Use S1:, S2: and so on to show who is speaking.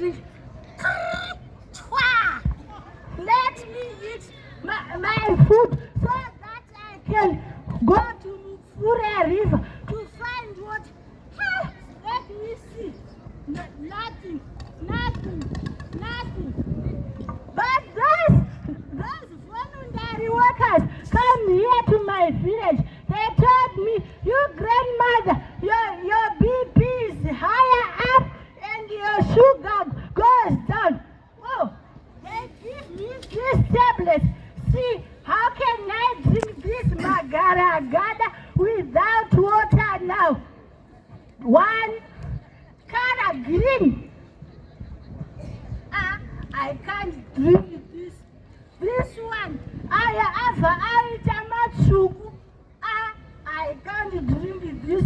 S1: drink. Let me eat my food so that I can go to Mvura River to find what. Let me see. Nothing. But those voluntary workers come here to my village. They told me, you grandmother, your BP is higher up and your sugar goes down. Oh, they give me these tablets. See, how can I drink this magaragada without water now? One color green. I can't drink this. This one, I can't drink this.